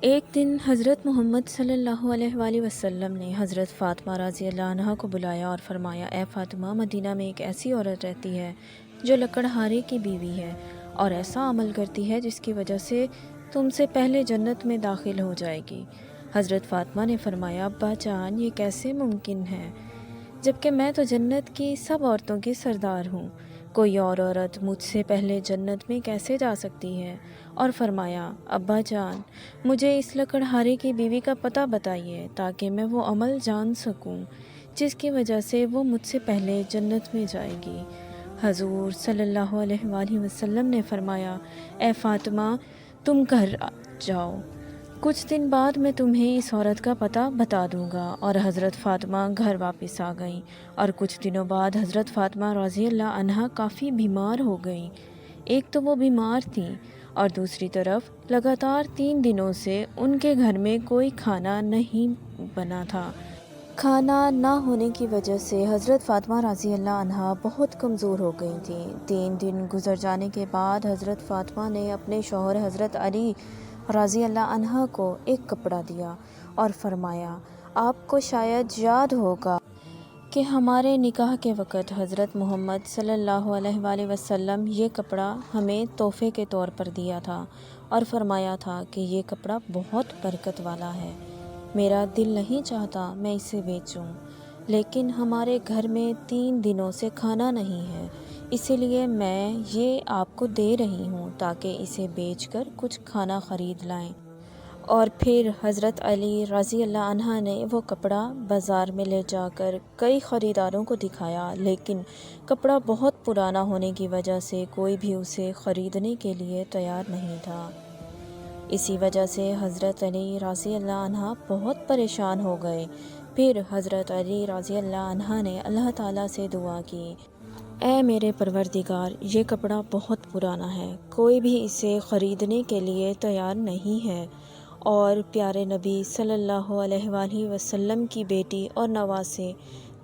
ایک دن حضرت محمد صلی اللہ علیہ وآلہ وسلم نے حضرت فاطمہ رضی اللہ عنہا کو بلایا اور فرمایا، اے فاطمہ، مدینہ میں ایک ایسی عورت رہتی ہے جو لکڑہارے کی بیوی ہے اور ایسا عمل کرتی ہے جس کی وجہ سے تم سے پہلے جنت میں داخل ہو جائے گی۔ حضرت فاطمہ نے فرمایا، ابا جان، یہ کیسے ممکن ہے جبکہ میں تو جنت کی سب عورتوں کی سردار ہوں؟ کوئی اور عورت مجھ سے پہلے جنت میں کیسے جا سکتی ہے؟ اور فرمایا، ابا جان، مجھے اس لکڑہارے کی بیوی کا پتہ بتائیے تاکہ میں وہ عمل جان سکوں جس کی وجہ سے وہ مجھ سے پہلے جنت میں جائے گی۔ حضور صلی اللہ علیہ وآلہ وسلم نے فرمایا، اے فاطمہ، تم گھر جاؤ، کچھ دن بعد میں تمہیں اس عورت کا پتہ بتا دوں گا۔ اور حضرت فاطمہ گھر واپس آ گئیں اور کچھ دنوں بعد حضرت فاطمہ رضی اللہ عنہا کافی بیمار ہو گئیں۔ ایک تو وہ بیمار تھیں اور دوسری طرف لگاتار 3 دنوں سے ان کے گھر میں کوئی کھانا نہیں بنا تھا۔ کھانا نہ ہونے کی وجہ سے حضرت فاطمہ رضی اللہ عنہا بہت کمزور ہو گئی تھیں۔ 3 دن گزر جانے کے بعد حضرت فاطمہ نے اپنے شوہر حضرت علی رضی اللہ عنہ کو ایک کپڑا دیا اور فرمایا، آپ کو شاید یاد ہوگا کہ ہمارے نکاح کے وقت حضرت محمد صلی اللہ علیہ وآلہ وسلم یہ کپڑا ہمیں تحفے کے طور پر دیا تھا اور فرمایا تھا کہ یہ کپڑا بہت برکت والا ہے، میرا دل نہیں چاہتا میں اسے بیچوں، لیکن ہمارے گھر میں 3 دنوں سے کھانا نہیں ہے، اسی لیے میں یہ آپ کو دے رہی ہوں تاکہ اسے بیچ کر کچھ کھانا خرید لائیں۔ اور پھر حضرت علی رضی اللہ عنہ نے وہ کپڑا بازار میں لے جا کر کئی خریداروں کو دکھایا، لیکن کپڑا بہت پرانا ہونے کی وجہ سے کوئی بھی اسے خریدنے کے لیے تیار نہیں تھا۔ اسی وجہ سے حضرت علی رضی اللہ عنہ بہت پریشان ہو گئے۔ پھر حضرت علی رضی اللہ عنہ نے اللہ تعالیٰ سے دعا کی، اے میرے پروردگار، یہ کپڑا بہت پرانا ہے، کوئی بھی اسے خریدنے کے لیے تیار نہیں ہے، اور پیارے نبی صلی اللہ علیہ وآلہ وسلم کی بیٹی اور نواسے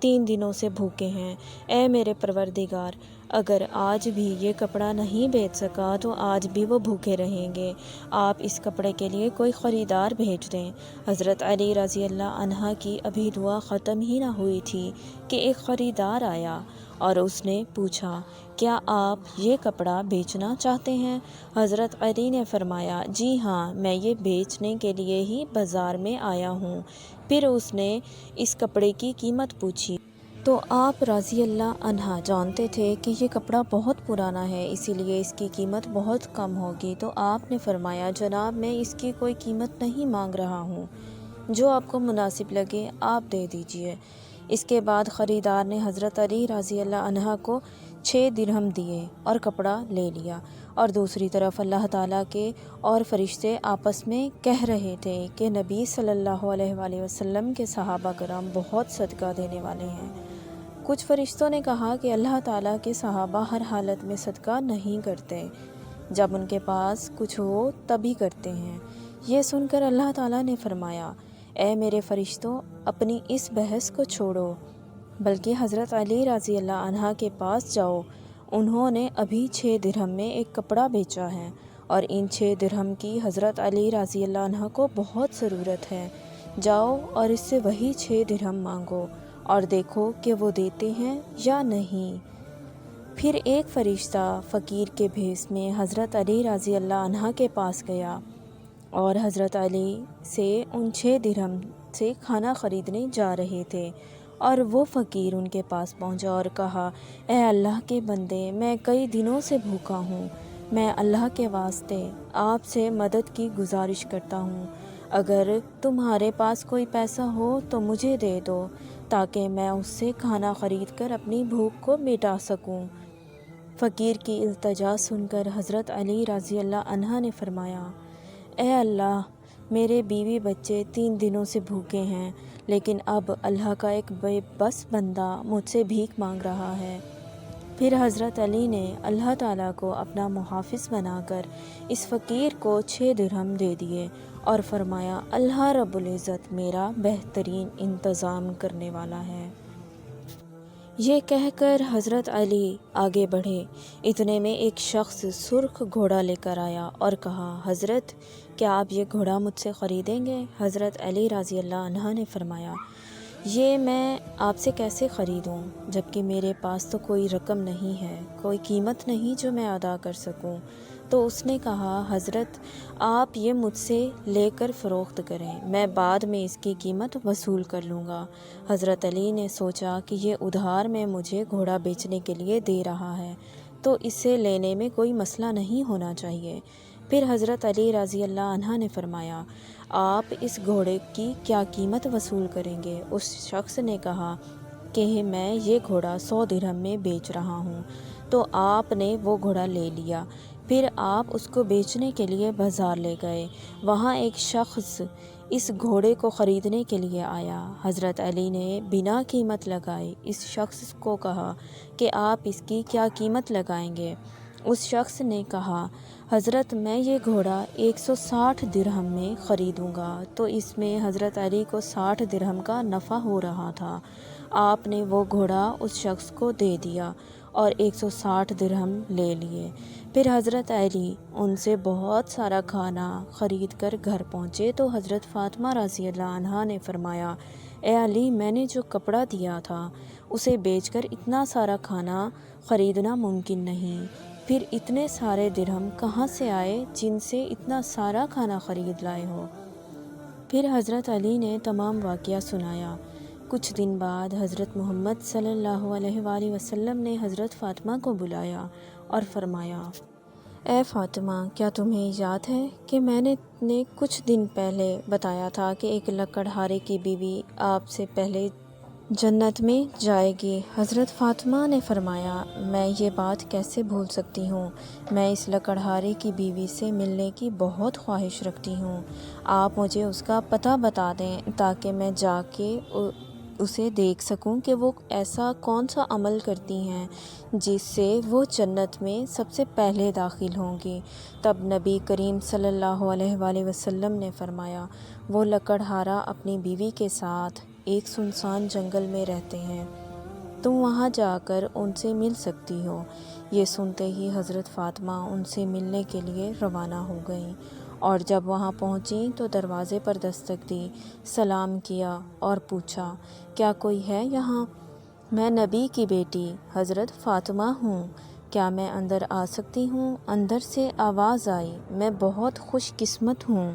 3 دنوں سے بھوکے ہیں، اے میرے پروردگار، اگر آج بھی یہ کپڑا نہیں بیچ سکا تو آج بھی وہ بھوکے رہیں گے، آپ اس کپڑے کے لیے کوئی خریدار بھیج دیں۔ حضرت علی رضی اللہ عنہ کی ابھی دعا ختم ہی نہ ہوئی تھی کہ ایک خریدار آیا اور اس نے پوچھا، کیا آپ یہ کپڑا بیچنا چاہتے ہیں؟ حضرت علی نے فرمایا، جی ہاں، میں یہ بیچنے کے لیے ہی بازار میں آیا ہوں۔ پھر اس نے اس کپڑے کی قیمت پوچھی تو آپ رضی اللہ عنہ جانتے تھے کہ یہ کپڑا بہت پرانا ہے، اسی لیے اس کی قیمت بہت کم ہوگی، تو آپ نے فرمایا، جناب، میں اس کی کوئی قیمت نہیں مانگ رہا ہوں، جو آپ کو مناسب لگے آپ دے دیجئے۔ اس کے بعد خریدار نے حضرت علی رضی اللہ عنہ کو 6 درہم دیے اور کپڑا لے لیا۔ اور دوسری طرف اللہ تعالیٰ کے اور فرشتے آپس میں کہہ رہے تھے کہ نبی صلی اللہ علیہ وآلہ وسلم کے صحابہ کرام بہت صدقہ دینے والے ہیں۔ کچھ فرشتوں نے کہا کہ اللہ تعالیٰ کے صحابہ ہر حالت میں صدقہ نہیں کرتے، جب ان کے پاس کچھ ہو تبھی کرتے ہیں۔ یہ سن کر اللہ تعالیٰ نے فرمایا، اے میرے فرشتوں، اپنی اس بحث کو چھوڑو، بلکہ حضرت علی رضی اللہ عنہ کے پاس جاؤ، انہوں نے ابھی 6 درہم میں ایک کپڑا بیچا ہے اور ان 6 درہم کی حضرت علی رضی اللہ عنہ کو بہت ضرورت ہے، جاؤ اور اس سے وہی 6 درہم مانگو اور دیکھو کہ وہ دیتے ہیں یا نہیں۔ پھر ایک فرشتہ فقیر کے بھیس میں حضرت علی رضی اللہ عنہ کے پاس گیا اور حضرت علی سے ان 6 درہم سے کھانا خریدنے جا رہے تھے، اور وہ فقیر ان کے پاس پہنچا اور کہا، اے اللہ کے بندے، میں کئی دنوں سے بھوکا ہوں، میں اللہ کے واسطے آپ سے مدد کی گزارش کرتا ہوں، اگر تمہارے پاس کوئی پیسہ ہو تو مجھے دے دو تاکہ میں اس سے کھانا خرید کر اپنی بھوک کو مٹا سکوں۔ فقیر کی التجا سن کر حضرت علی رضی اللہ عنہ نے فرمایا، اے اللہ، میرے بیوی بچے 3 دنوں سے بھوکے ہیں، لیکن اب اللہ کا ایک بے بس بندہ مجھ سے بھیک مانگ رہا ہے۔ پھر حضرت علی نے اللہ تعالیٰ کو اپنا محافظ بنا کر اس فقیر کو 6 درہم دے دیے اور فرمایا، اللہ رب العزت میرا بہترین انتظام کرنے والا ہے۔ یہ کہہ کر حضرت علی آگے بڑھے، اتنے میں ایک شخص سرخ گھوڑا لے کر آیا اور کہا، حضرت، کیا آپ یہ گھوڑا مجھ سے خریدیں گے؟ حضرت علی رضی اللہ عنہ نے فرمایا یہ میں آپ سے کیسے خریدوں جبکہ میرے پاس تو کوئی رقم نہیں ہے، کوئی قیمت نہیں جو میں ادا کر سکوں۔ تو اس نے کہا حضرت آپ یہ مجھ سے لے کر فروخت کریں، میں بعد میں اس کی قیمت وصول کر لوں گا۔ حضرت علی نے سوچا کہ یہ ادھار میں مجھے گھوڑا بیچنے کے لیے دے رہا ہے تو اسے لینے میں کوئی مسئلہ نہیں ہونا چاہیے۔ پھر حضرت علی رضی اللہ عنہ نے فرمایا آپ اس گھوڑے کی کیا قیمت وصول کریں گے؟ اس شخص نے کہا کہ میں یہ گھوڑا 100 درہم میں بیچ رہا ہوں۔ تو آپ نے وہ گھوڑا لے لیا۔ پھر آپ اس کو بیچنے کے لیے بازار لے گئے، وہاں ایک شخص اس گھوڑے کو خریدنے کے لیے آیا۔ حضرت علی نے بنا قیمت لگائے اس شخص کو کہا کہ آپ اس کی کیا قیمت لگائیں گے؟ اس شخص نے کہا حضرت میں یہ گھوڑا 160 درہم میں خریدوں گا۔ تو اس میں حضرت علی کو 60 درہم کا نفع ہو رہا تھا۔ آپ نے وہ گھوڑا اس شخص کو دے دیا اور 160 درہم لے لیے۔ پھر حضرت علی ان سے بہت سارا کھانا خرید کر گھر پہنچے تو حضرت فاطمہ رضی اللہ عنہا نے فرمایا اے علی میں نے جو کپڑا دیا تھا اسے بیچ کر اتنا سارا کھانا خریدنا ممکن نہیں، پھر اتنے سارے درہم کہاں سے آئے جن سے اتنا سارا کھانا خرید لائے ہو؟ پھر حضرت علی نے تمام واقعہ سنایا۔ کچھ دن بعد حضرت محمد صلی اللہ علیہ وآلہ وسلم نے حضرت فاطمہ کو بلایا اور فرمایا اے فاطمہ کیا تمہیں یاد ہے کہ میں نے کچھ دن پہلے بتایا تھا کہ ایک لکڑہارے کی بیوی آپ سے پہلے جنت میں جائے گی؟ حضرت فاطمہ نے فرمایا میں یہ بات کیسے بھول سکتی ہوں، میں اس لکڑہارے کی بیوی سے ملنے کی بہت خواہش رکھتی ہوں، آپ مجھے اس کا پتہ بتا دیں تاکہ میں جا کے اسے دیکھ سکوں کہ وہ ایسا کون سا عمل کرتی ہیں جس سے وہ جنت میں سب سے پہلے داخل ہوں گی۔ تب نبی کریم صلی اللہ علیہ وآلہ وسلم نے فرمایا وہ لکڑہارا اپنی بیوی کے ساتھ ایک سنسان جنگل میں رہتے ہیں، تم وہاں جا کر ان سے مل سکتی ہو۔ یہ سنتے ہی حضرت فاطمہ ان سے ملنے کے لیے روانہ ہو گئیں، اور جب وہاں پہنچیں تو دروازے پر دستک دی، سلام کیا اور پوچھا کیا کوئی ہے یہاں؟ میں نبی کی بیٹی حضرت فاطمہ ہوں، کیا میں اندر آ سکتی ہوں؟ اندر سے آواز آئی میں بہت خوش قسمت ہوں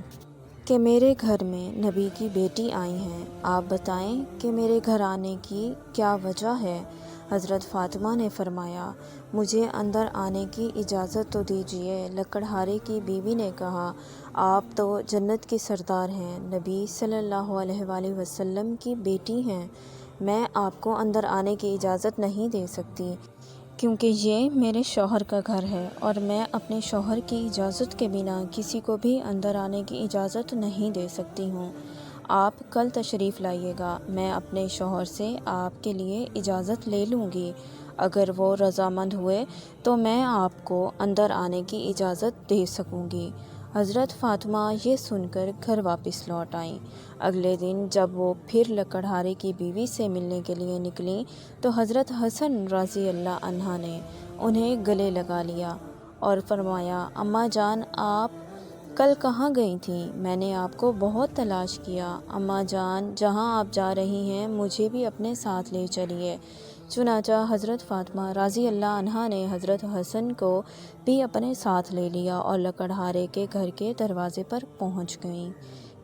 کہ میرے گھر میں نبی کی بیٹی آئی ہیں، آپ بتائیں کہ میرے گھر آنے کی کیا وجہ ہے؟ حضرت فاطمہ نے فرمایا مجھے اندر آنے کی اجازت تو دیجیے۔ لکڑہارے کی بیوی نے کہا آپ تو جنت کے سردار ہیں، نبی صلی اللہ علیہ وآلہ وسلم کی بیٹی ہیں، میں آپ کو اندر آنے کی اجازت نہیں دے سکتی کیونکہ یہ میرے شوہر کا گھر ہے اور میں اپنے شوہر کی اجازت کے بنا کسی کو بھی اندر آنے کی اجازت نہیں دے سکتی ہوں۔ آپ کل تشریف لائیے گا، میں اپنے شوہر سے آپ کے لیے اجازت لے لوں گی، اگر وہ رضامند ہوئے تو میں آپ کو اندر آنے کی اجازت دے سکوں گی۔ حضرت فاطمہ یہ سن کر گھر واپس لوٹ آئیں۔ اگلے دن جب وہ پھر لکڑہارے کی بیوی سے ملنے کے لیے نکلیں تو حضرت حسن رضی اللہ عنہ نے انہیں گلے لگا لیا اور فرمایا اماں جان آپ کل کہاں گئی تھیں؟ میں نے آپ کو بہت تلاش کیا، اماں جان جہاں آپ جا رہی ہیں مجھے بھی اپنے ساتھ لے چلیے۔ چنانچہ حضرت فاطمہ رضی اللہ عنہا نے حضرت حسن کو بھی اپنے ساتھ لے لیا اور لکڑہارے کے گھر کے دروازے پر پہنچ گئیں،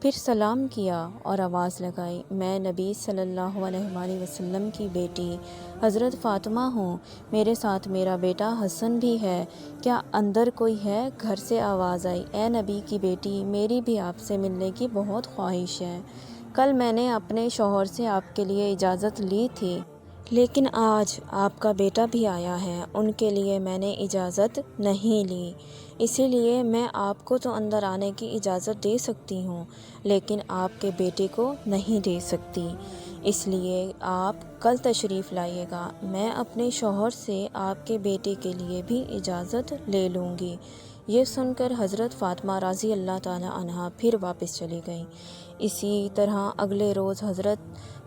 پھر سلام کیا اور آواز لگائی میں نبی صلی اللہ علیہ وآلہ وسلم کی بیٹی حضرت فاطمہ ہوں، میرے ساتھ میرا بیٹا حسن بھی ہے، کیا اندر کوئی ہے؟ گھر سے آواز آئی اے نبی کی بیٹی میری بھی آپ سے ملنے کی بہت خواہش ہے، کل میں نے اپنے شوہر سے آپ کے لیے اجازت لی تھی لیکن آج آپ کا بیٹا بھی آیا ہے، ان کے لیے میں نے اجازت نہیں لی، اسی لیے میں آپ کو تو اندر آنے کی اجازت دے سکتی ہوں لیکن آپ کے بیٹے کو نہیں دے سکتی، اس لیے آپ کل تشریف لائیے گا، میں اپنے شوہر سے آپ کے بیٹے کے لیے بھی اجازت لے لوں گی۔ یہ سن کر حضرت فاطمہ رضی اللہ تعالی عنہا پھر واپس چلی گئیں۔ اسی طرح اگلے روز حضرت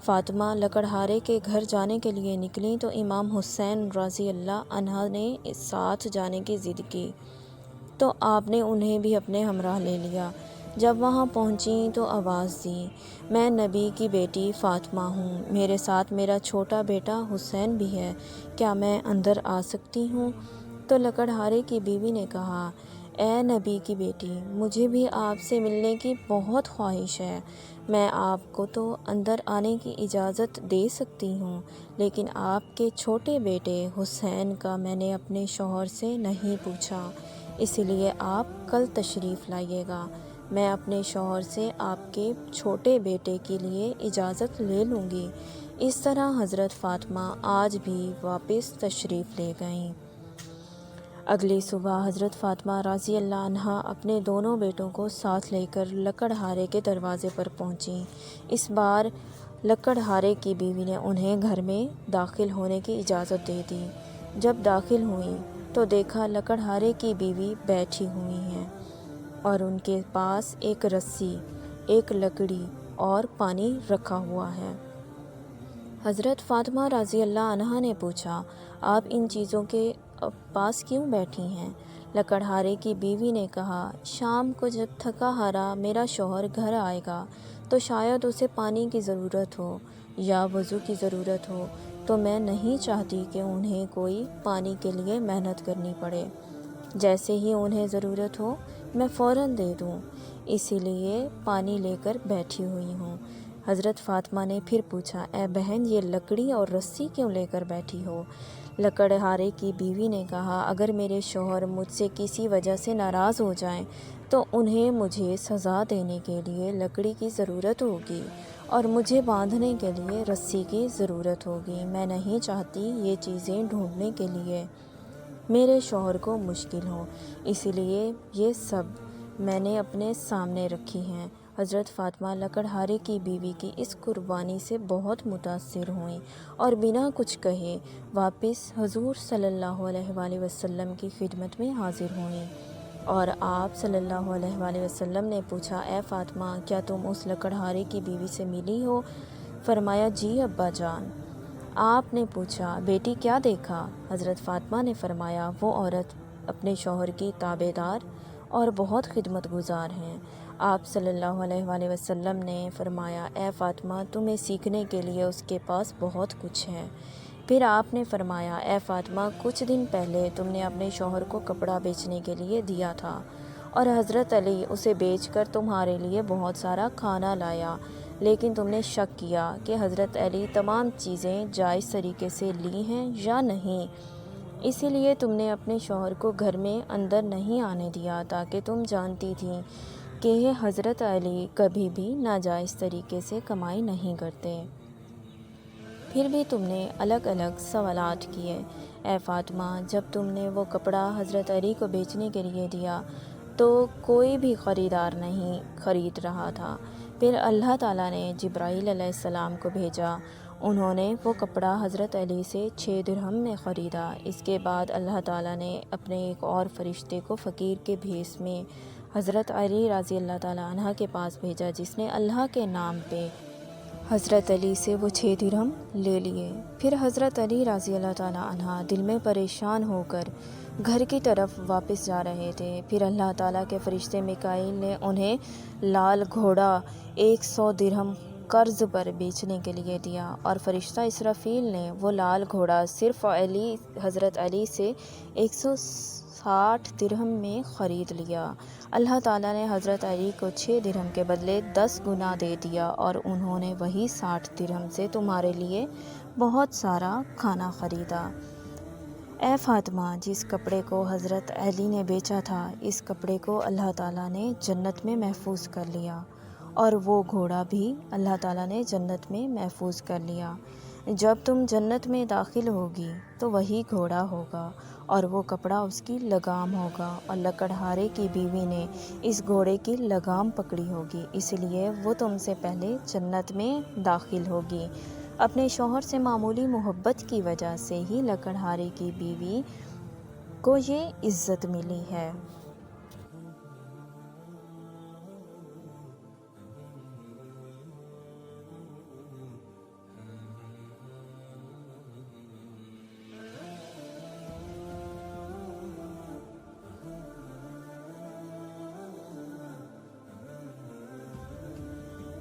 فاطمہ لکڑہارے کے گھر جانے کے لیے نکلیں تو امام حسین رضی اللہ عنہ نے ساتھ جانے کی ضد کی تو آپ نے انہیں بھی اپنے ہمراہ لے لیا۔ جب وہاں پہنچیں تو آواز دی، میں نبی کی بیٹی فاطمہ ہوں، میرے ساتھ میرا چھوٹا بیٹا حسین بھی ہے، کیا میں اندر آ سکتی ہوں؟ تو لکڑہارے کی بیوی نے کہا، اے نبی کی بیٹی، مجھے بھی آپ سے ملنے کی بہت خواہش ہے، میں آپ کو تو اندر آنے کی اجازت دے سکتی ہوں، لیکن آپ کے چھوٹے بیٹے حسین کا میں نے اپنے شوہر سے نہیں پوچھا، اس لیے آپ کل تشریف لائیے گا، میں اپنے شوہر سے آپ کے چھوٹے بیٹے کے لیے اجازت لے لوں گی۔ اس طرح حضرت فاطمہ آج بھی واپس تشریف لے گئیں۔ اگلی صبح حضرت فاطمہ رضی اللہ عنہا اپنے دونوں بیٹوں کو ساتھ لے کر لکڑہارے کے دروازے پر پہنچیں۔ اس بار لکڑہارے کی بیوی نے انہیں گھر میں داخل ہونے کی اجازت دے دی۔ جب داخل ہوئیں تو دیکھا لکڑہارے کی بیوی بیٹھی ہوئی ہیں اور ان کے پاس ایک رسی، ایک لکڑی اور پانی رکھا ہوا ہے۔ حضرت فاطمہ رضی اللہ عنہا نے پوچھا، آپ ان چیزوں کے پاس کیوں بیٹھی ہیں؟ لکڑہارے کی بیوی نے کہا، شام کو جب تھکا ہارا میرا شوہر گھر آئے گا تو شاید اسے پانی کی ضرورت ہو یا وضو کی ضرورت ہو، تو میں نہیں چاہتی کہ انہیں کوئی پانی کے لیے محنت کرنی پڑے، جیسے ہی انہیں ضرورت ہو میں فوراً دے دوں، اسی لیے پانی لے کر بیٹھی ہوئی ہوں۔ حضرت فاطمہ نے پھر پوچھا، اے بہن، یہ لکڑی اور رسی کیوں لے کر بیٹھی ہو؟ لکڑہارے کی بیوی نے کہا، اگر میرے شوہر مجھ سے کسی وجہ سے ناراض ہو جائیں تو انہیں مجھے سزا دینے کے لیے لکڑی کی ضرورت ہوگی اور مجھے باندھنے کے لیے رسی کی ضرورت ہوگی، میں نہیں چاہتی یہ چیزیں ڈھونڈنے کے لیے میرے شوہر کو مشکل ہو، اسی لیے یہ سب میں نے اپنے سامنے رکھی ہیں۔ حضرت فاطمہ لکڑہارے کی بیوی کی اس قربانی سے بہت متاثر ہوئیں اور بنا کچھ کہے واپس حضور صلی اللہ علیہ وآلہ وسلم کی خدمت میں حاضر ہوئیں، اور آپ صلی اللہ علیہ وآلہ وسلم نے پوچھا، اے فاطمہ، کیا تم اس لکڑہارے کی بیوی سے ملی ہو؟ فرمایا، جی ابا جان۔ آپ نے پوچھا، بیٹی کیا دیکھا؟ حضرت فاطمہ نے فرمایا، وہ عورت اپنے شوہر کی تابع دار اور بہت خدمت گزار ہیں۔ آپ صلی اللہ علیہ وآلہ وسلم نے فرمایا، اے فاطمہ، تمہیں سیکھنے کے لیے اس کے پاس بہت کچھ ہے۔ پھر آپ نے فرمایا، اے فاطمہ، کچھ دن پہلے تم نے اپنے شوہر کو کپڑا بیچنے کے لیے دیا تھا اور حضرت علی اسے بیچ کر تمہارے لیے بہت سارا کھانا لایا، لیکن تم نے شک کیا کہ حضرت علی تمام چیزیں جائز طریقے سے لی ہیں یا نہیں، اسی لیے تم نے اپنے شوہر کو گھر میں اندر نہیں آنے دیا، تاکہ تم جانتی تھیں کہ حضرت علی کبھی بھی ناجائز طریقے سے کمائی نہیں کرتے۔ پھر بھی تم نے الگ الگ سوالات کیے۔ اے فاطمہ، جب تم نے وہ کپڑا حضرت علی کو بیچنے کے لیے دیا تو کوئی بھی خریدار نہیں خرید رہا تھا، پھر اللہ تعالیٰ نے جبرائیل علیہ السلام کو بھیجا، انہوں نے وہ کپڑا حضرت علی سے 6 درہم میں خریدا۔ اس کے بعد اللہ تعالیٰ نے اپنے ایک اور فرشتے کو فقیر کے بھیس میں حضرت علی رضی اللہ تعالیٰ عنہ کے پاس بھیجا، جس نے اللہ کے نام پہ حضرت علی سے وہ 6 درہم لے لیے۔ پھر حضرت علی رضی اللہ تعالیٰ عنہ دل میں پریشان ہو کر گھر کی طرف واپس جا رہے تھے، پھر اللہ تعالیٰ کے فرشتے میکائیل نے انہیں لال گھوڑا 100 درہم قرض پر بیچنے کے لیے دیا، اور فرشتہ اسرافیل نے وہ لال گھوڑا صرف حضرت علی سے 160 درہم میں خرید لیا۔ اللہ تعالیٰ نے حضرت علی کو 6 درہم کے بدلے 10 گنا دے دیا، اور انہوں نے وہی 60 درہم سے تمہارے لیے بہت سارا کھانا خریدا۔ اے فاطمہ، جس کپڑے کو حضرت علی نے بیچا تھا، اس کپڑے کو اللہ تعالیٰ نے جنت میں محفوظ کر لیا، اور وہ گھوڑا بھی اللہ تعالیٰ نے جنت میں محفوظ کر لیا۔ جب تم جنت میں داخل ہوگی تو وہی گھوڑا ہوگا اور وہ کپڑا اس کی لگام ہوگا، اور لکڑہارے کی بیوی نے اس گھوڑے کی لگام پکڑی ہوگی، اس لیے وہ تم سے پہلے جنت میں داخل ہوگی۔ اپنے شوہر سے معمولی محبت کی وجہ سے ہی لکڑہارے کی بیوی کو یہ عزت ملی ہے۔